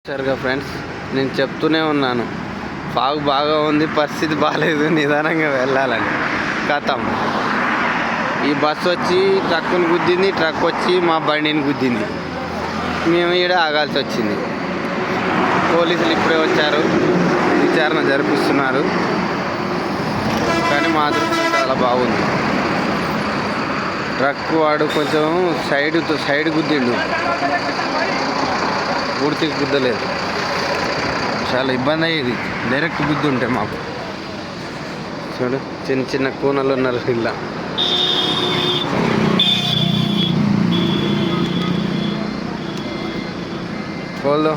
సరిగా ఫ్రెండ్స్, నేను చెప్తూనే ఉన్నాను, ఫాగ్ బాగా ఉంది, పరిస్థితి బాగాలేదు, నిదానంగా వెళ్ళాలని. కథం ఈ బస్సు వచ్చి ట్రక్కుని గుద్దింది, ట్రక్ వచ్చి మా బండిని గుద్దింది. మేము ఈడ ఆగాల్సి వచ్చింది. పోలీసులు ఇప్పుడే వచ్చారు, విచారణ జరిపిస్తున్నారు. కానీ మా అదృష్టం చాలా బాగుంది. ట్రక్ వాడు కొంచెం సైడ్ గుద్దిండు, పూర్తిగా గుద్దలేదు. చాలా ఇబ్బంది అయ్యేది డైరెక్ట్ గుద్ది ఉంటే మాకు. చూడు, చిన్న చిన్న కూనలు ఉన్నారు ఇలా. పోల్దో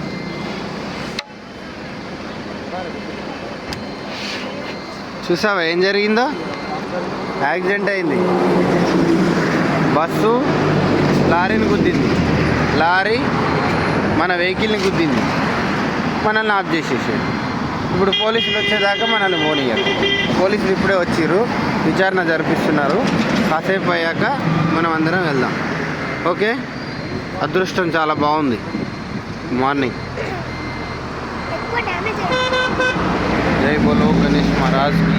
చూసావా ఏం జరిగిందో? యాక్సిడెంట్ అయింది. బస్సు లారీని గుద్దింది, లారీ మన వెహికల్ని గుద్దింది, మనల్ని ఆఫ్ చేసేసాడు. ఇప్పుడు పోలీసులు వచ్చేదాకా మనల్ని పోనీయాలి. పోలీసులు ఇప్పుడే వచ్చిర్రు, విచారణ జరిపిస్తున్నారు. కాసేపు అయ్యాక మనం అందరం వెళ్దాం. ఓకే, అదృష్టం చాలా బాగుంది. మార్నింగ్. జై బోలో గణేష్ మహారాజ్కి.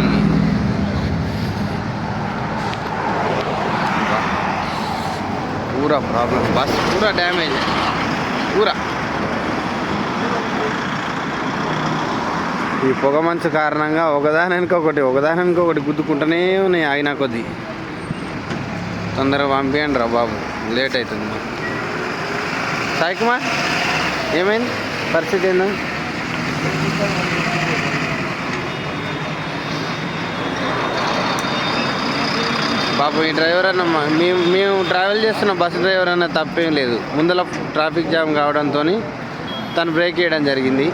पूरा प्रॉब्लम, बस पूरा डैमेज है पूरा. ఈ పొగ మంచు కారణంగా ఒకదానికి గుద్దుకుంటూనే ఉన్నాయి. ఆగినా కొద్ది తొందరగా పంపించండి రా బాబు, లేట్ అవుతుంది. సాయి కుమార్, ఏమైంది పరిస్థితి? ఏందో బాబు, ఈ డ్రైవర్ అన్న మేము ట్రావెల్ చేస్తున్న బస్సు డ్రైవర్ అన్న తప్పేం లేదు. ముందర ట్రాఫిక్ జామ్ కావడంతో తను బ్రేక్ వేయడం జరిగింది.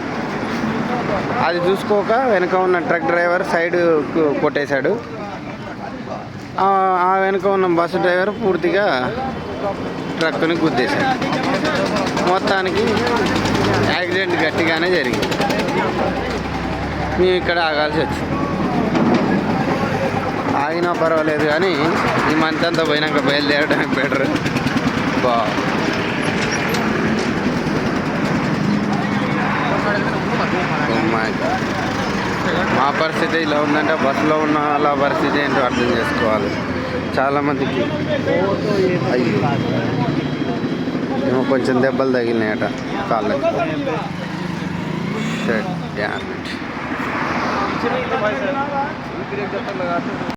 అది చూసుకోక వెనక ఉన్న ట్రక్ డ్రైవర్ సైడ్ కొట్టేశాడు. ఆ వెనక ఉన్న బస్సు డ్రైవర్ పూర్తిగా ట్రక్కుని గుద్దేశాడు. మొత్తానికి యాక్సిడెంట్ గట్టిగానే జరిగింది. మేము ఇక్కడ ఆగాల్సి వచ్చింది. ఆగినా పర్వాలేదు, కానీ ఈ మంత్ అంతా పోయినాక బయలుదేరడానికి బెటర్. మా పరిస్థితి ఇలా ఉందంటే బస్సులో ఉన్న వాళ్ళ పరిస్థితి ఏంటో అర్థం చేసుకోవాలి. చాలామందికి అయ్యో ఏమో కొంచెం దెబ్బలు తగిలినాయట కాళ్ళకి. Shut dam it.